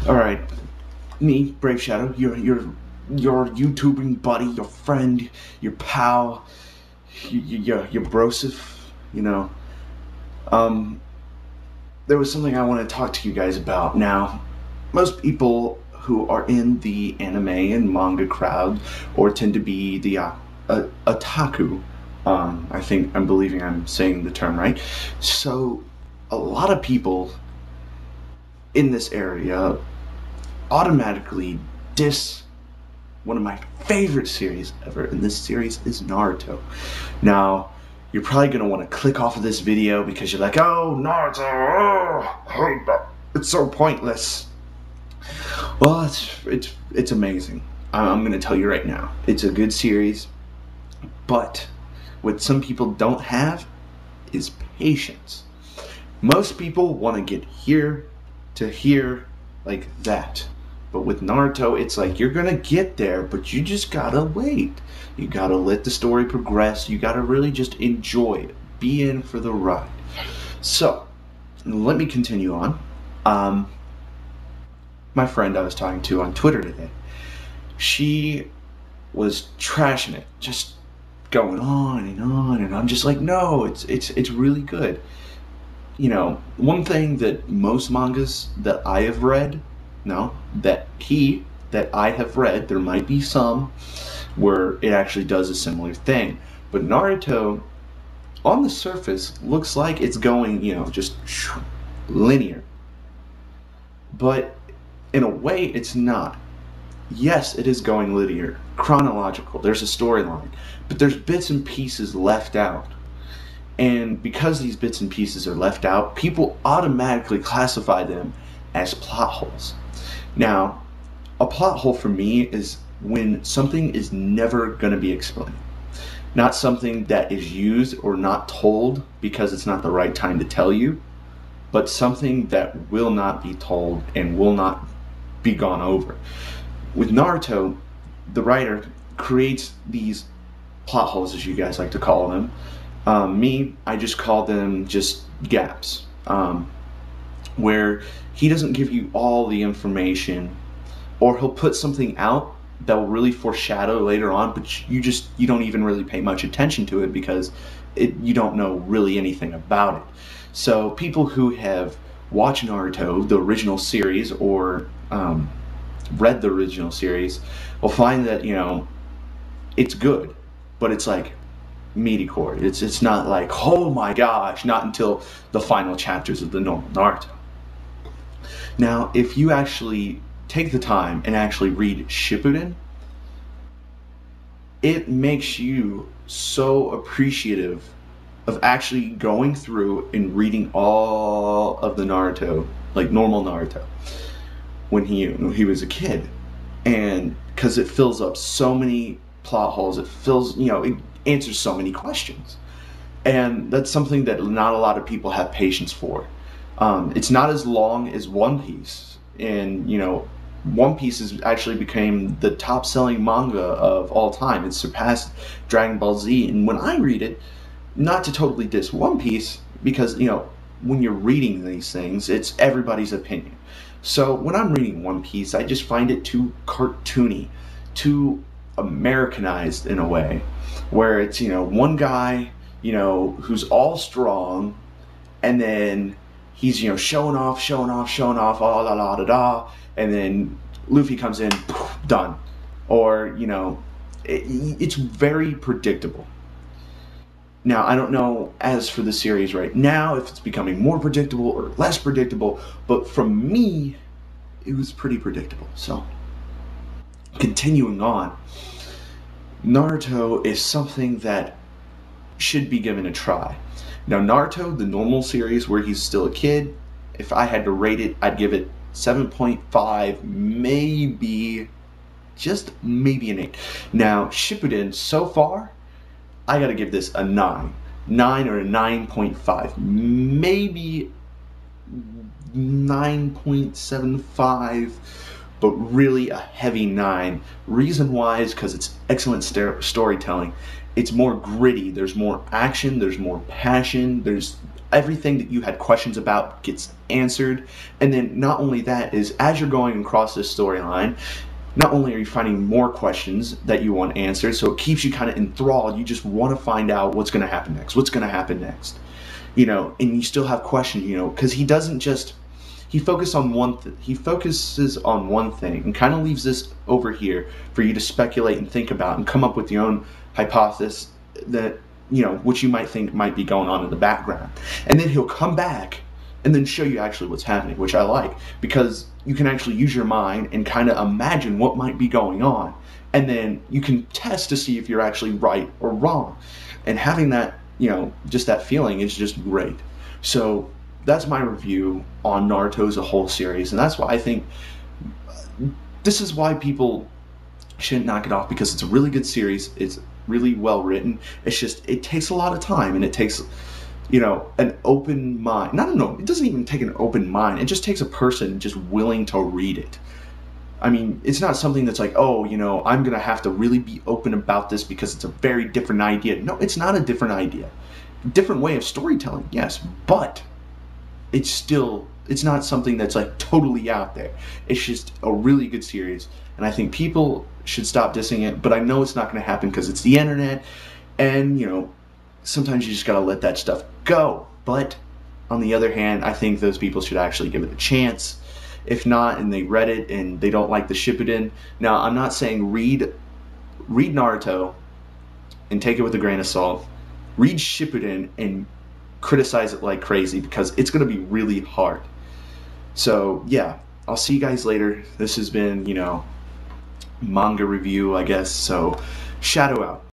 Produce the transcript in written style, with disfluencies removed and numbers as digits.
All right, me, Brave Shadow, your YouTubing buddy, your friend, your pal, your brosif. You know, um, there was something I want to talk to you guys about. Now, most people who are in the anime and manga crowd, or tend to be the otaku. I think I'm believing I'm saying the term right. So, a lot of people in this area automatically diss one of my favorite series ever, and this series is Naruto. Now, you're probably going to want to click off of this video because you're like, oh, Naruto, oh, I hate that. It's so pointless. Well, it's amazing. I'm going to tell you right now. It's a good series, but what some people don't have is patience. Most people want to get here to here like that. But with Naruto, it's like you're gonna get there, but you just gotta wait. You gotta let the story progress. You gotta really just enjoy it. Be in for the ride. So, let me continue on. My friend I was talking to on Twitter today, she was trashing it, just going on and on, and I'm just like, no, it's really good. You know, one thing that most mangas that I have read, no, that I have read, there might be some where it actually does a similar thing. But Naruto, on the surface, looks like it's going, just linear. But in a way, it's not. Yes, it is going linear, chronological. There's a storyline, but there's bits and pieces left out. And because these bits and pieces are left out, people automatically classify them as plot holes. Now, a plot hole for me is when something is never going to be explained. Not something that is used or not told because it's not the right time to tell you, but something that will not be told and will not be gone over. With Naruto, the writer creates these plot holes, as you guys like to call them. I just call them just gaps, where he doesn't give you all the information, or he'll put something out that will really foreshadow later on, but you don't even really pay much attention to it because you don't know really anything about it. So people who have watched Naruto, the original series, or read the original series, will find that it's good, but it's like mediocre. It's not like, oh my gosh, not until the final chapters of the normal Naruto. Now, if you actually take the time and actually read Shippuden, it makes you so appreciative of actually going through and reading all of the Naruto, like normal Naruto, when he was a kid. And because it fills up so many plot holes, it answers so many questions. And that's something that not a lot of people have patience for. It's not as long as One Piece. And, One Piece has actually became the top-selling manga of all time. It surpassed Dragon Ball Z. And when I read it, not to totally diss One Piece, because, when you're reading these things, it's everybody's opinion. So when I'm reading One Piece, I just find it too cartoony, too Americanized in a way, where it's, one guy, who's all strong, and then he's, showing off, oh la la da da, and then Luffy comes in, poof, done. Or, it's very predictable. Now, I don't know as for the series right now if it's becoming more predictable or less predictable, but from me, it was pretty predictable. So, continuing on, Naruto is something that should be given a try. Now, Naruto, the normal series where he's still a kid, if I had to rate it, I'd give it 7.5, maybe, just maybe an 8. Now, Shippuden, so far, I gotta give this a 9. 9 or a 9.5. Maybe 9.75, but really a heavy 9. Reason why is because it's excellent storytelling, it's more gritty. There's more action. There's more passion. There's everything that you had questions about gets answered. And then not only that is as you're going across this storyline, not only are you finding more questions that you want answered, so it keeps you kind of enthralled. You just want to find out what's going to happen next. What's going to happen next? And you still have questions. Because he doesn't just he focuses on he focuses on one thing and kind of leaves this over here for you to speculate and think about and come up with your own hypothesis that which you might think might be going on in the background, and then he'll come back and then show you actually what's happening, which I like, because you can actually use your mind and kind of imagine what might be going on, and then you can test to see if you're actually right or wrong, and having that just that feeling is just great. So that's my review on Naruto as a whole series, and that's why I think this is why people shouldn't knock it off, because it's a really good series. It's really well written. It's just it takes a lot of time, and it takes an open mind. No, it doesn't even take an open mind. It just takes a person just willing to read it. I mean, it's not something that's like, oh, I'm going to have to really be open about this because it's a very different idea. No, it's not a different idea. Different way of storytelling, yes, but it's not something that's like totally out there. It's just a really good series, and I think people should stop dissing it, but I know it's not going to happen because it's the internet, and sometimes you just got to let that stuff go. But on the other hand, I think those people should actually give it a chance. If not, and they read it and they don't like the Shippuden, now I'm not saying read Naruto and take it with a grain of salt. Read Shippuden and criticize it like crazy, because it's going to be really hard. So yeah, I'll see you guys later. This has been manga review, I guess. So shadow out.